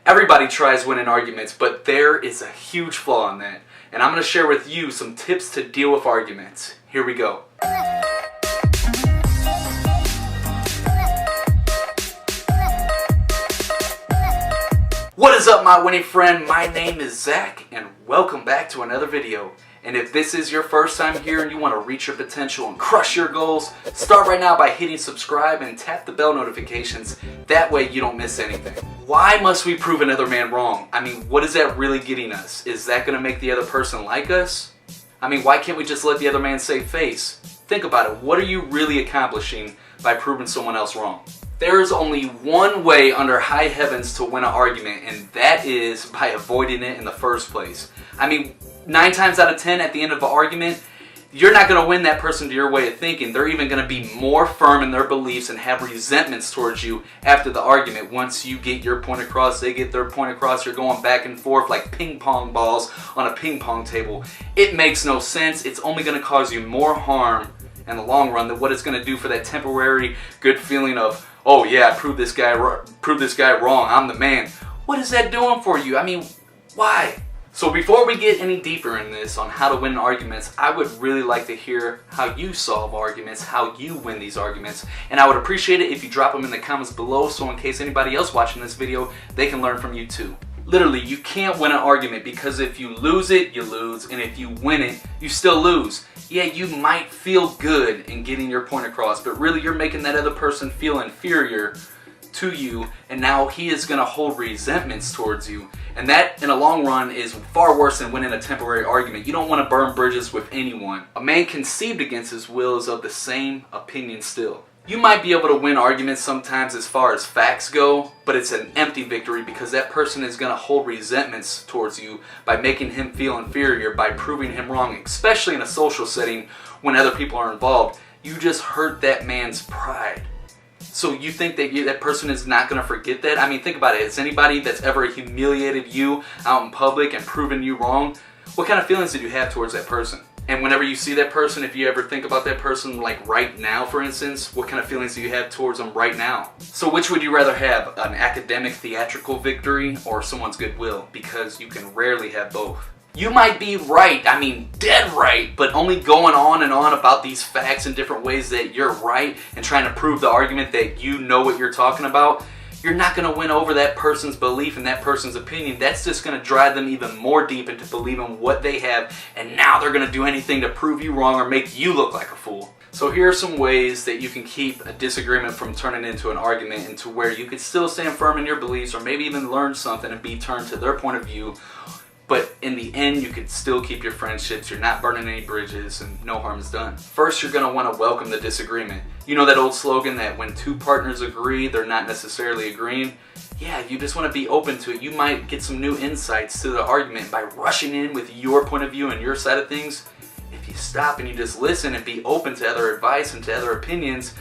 Everybody tries winning arguments, but there is a huge flaw in that. And I'm going to share with you some tips to deal with arguments. Here we go. What is up, my winning friend? My name is Zach, and welcome back to another video. And if this is your first time here and you want to reach your potential and crush your goals, start right now by hitting subscribe and tap the bell notifications. That way you don't miss anything. Why must we prove another man wrong? I mean, what is that really getting us? Is that going to make the other person like us? I mean, why can't we just let the other man save face? Think about it. What are you really accomplishing by proving someone else wrong? There is only one way under high heavens to win an argument, and that is by avoiding it in the first place. I mean, 9 times out of 10 at the end of an argument, you're not going to win that person to your way of thinking. They're even going to be more firm in their beliefs and have resentments towards you after the argument. Once you get your point across, they get their point across, you're going back and forth like ping pong balls on a ping pong table. It makes no sense. It's only going to cause you more harm in the long run than what it's going to do for that temporary good feeling of, oh yeah, prove this guy wrong, I'm the man. What is that doing for you? I mean, why? So before we get any deeper in this on how to win arguments, I would really like to hear how you solve arguments, how you win these arguments, and I would appreciate it if you drop them in the comments below so in case anybody else watching this video, they can learn from you too. Literally, you can't win an argument because if you lose it, you lose, and if you win it, you still lose. Yeah, you might feel good in getting your point across, but really you're making that other person feel inferior to you, and now he is going to hold resentments towards you. And that, in the long run, is far worse than winning a temporary argument. You don't want to burn bridges with anyone. A man conceived against his will is of the same opinion still. You might be able to win arguments sometimes as far as facts go, but it's an empty victory because that person is going to hold resentments towards you by making him feel inferior, by proving him wrong, especially in a social setting when other people are involved. You just hurt that man's pride. So you think that that person is not going to forget that? I mean, think about it. Is anybody that's ever humiliated you out in public and proven you wrong, what kind of feelings did you have towards that person? And whenever you see that person, if you ever think about that person like right now, for instance, what kind of feelings do you have towards them right now? So which would you rather have, an academic theatrical victory or someone's goodwill? Because you can rarely have both. You might be right, I mean dead right, but only going on and on about these facts in different ways that you're right and trying to prove the argument that you know what you're talking about, you're not going to win over that person's belief and that person's opinion. That's just going to drive them even more deep into believing what they have, and now they're going to do anything to prove you wrong or make you look like a fool. So here are some ways that you can keep a disagreement from turning into an argument, into where you could still stand firm in your beliefs or maybe even learn something and be turned to their point of view. But in the end, you could still keep your friendships, you're not burning any bridges, and no harm is done. First, you're going to want to welcome the disagreement. You know that old slogan that when two partners agree, they're not necessarily agreeing? Yeah, you just want to be open to it. You might get some new insights to the argument by rushing in with your point of view and your side of things. If you stop and you just listen and be open to other advice and to other opinions,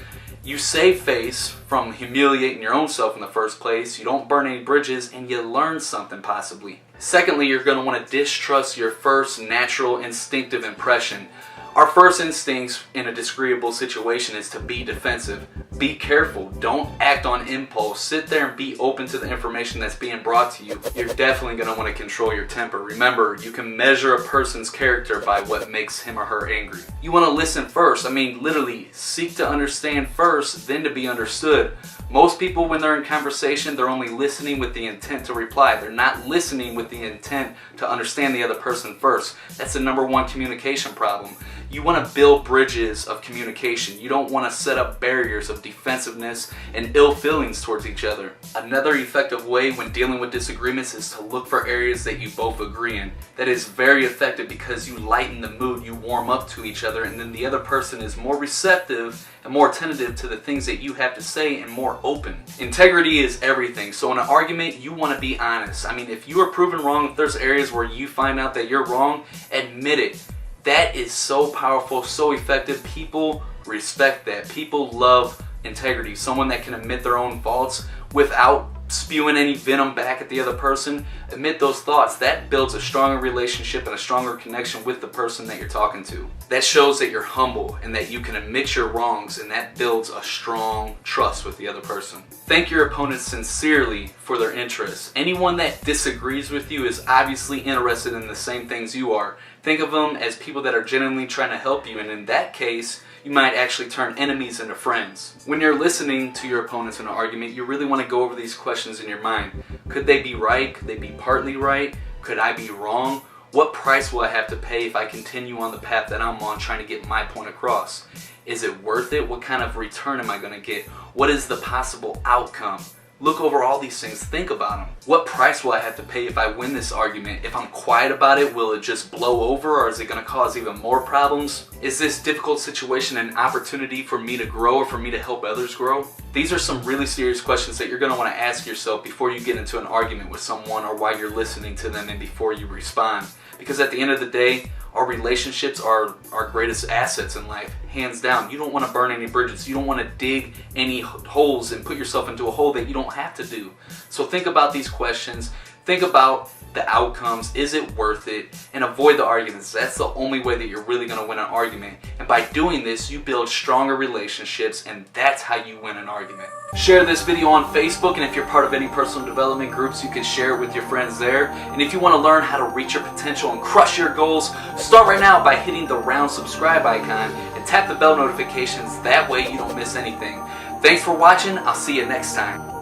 you save face from humiliating your own self in the first place, you don't burn any bridges, and you learn something possibly. Secondly, you're going to want to distrust your first natural instinctive impression. Our first instincts in a disagreeable situation is to be defensive. Be careful. Don't act on impulse. Sit there and be open to the information that's being brought to you. You're definitely going to want to control your temper. Remember, you can measure a person's character by what makes him or her angry. You want to listen first. I mean, literally, seek to understand first, then to be understood. Most people, when they're in conversation, they're only listening with the intent to reply. They're not listening with the intent to understand the other person first. That's the #1 communication problem. You want to build bridges of communication. You don't want to set up barriers of defensiveness and ill feelings towards each other. Another effective way when dealing with disagreements is to look for areas that you both agree in. That is very effective because you lighten the mood, you warm up to each other, and then the other person is more receptive and more attentive to the things that you have to say and more open. Integrity is everything. So in an argument, you want to be honest. I mean, if you are proven wrong, if there's areas where you find out that you're wrong, admit it. That is so powerful, so effective. People respect that. People love integrity. Someone that can admit their own faults without spewing any venom back at the other person. Admit those thoughts. That builds a stronger relationship and a stronger connection with the person that you're talking to. That shows that you're humble and that you can admit your wrongs, and that builds a strong trust with the other person. Thank your opponent sincerely for their interest. Anyone that disagrees with you is obviously interested in the same things you are. Think of them as people that are genuinely trying to help you, and in that case, you might actually turn enemies into friends. When you're listening to your opponents in an argument, you really want to go over these questions in your mind. Could they be right? Could they be partly right? Could I be wrong? What price will I have to pay if I continue on the path that I'm on trying to get my point across? Is it worth it? What kind of return am I going to get? What is the possible outcome? Look over all these things, think about them. What price will I have to pay if I win this argument? If I'm quiet about it, will it just blow over, or is it going to cause even more problems? Is this difficult situation an opportunity for me to grow or for me to help others grow? These are some really serious questions that you're going to want to ask yourself before you get into an argument with someone, or while you're listening to them and before you respond. Because at the end of the day, our relationships are our greatest assets in life, hands down. You don't want to burn any bridges. You don't want to dig any holes and put yourself into a hole that you don't have to do. So think about these questions. Think about the outcomes. Is it worth it? And avoid the arguments. That's the only way that you're really going to win an argument. And by doing this, you build stronger relationships, and that's how you win an argument. Share this video on Facebook, and if you're part of any personal development groups, you can share it with your friends there. And if you want to learn how to reach your potential and crush your goals, start right now by hitting the round subscribe icon and tap the bell notifications. That way you don't miss anything. Thanks for watching. I'll see you next time.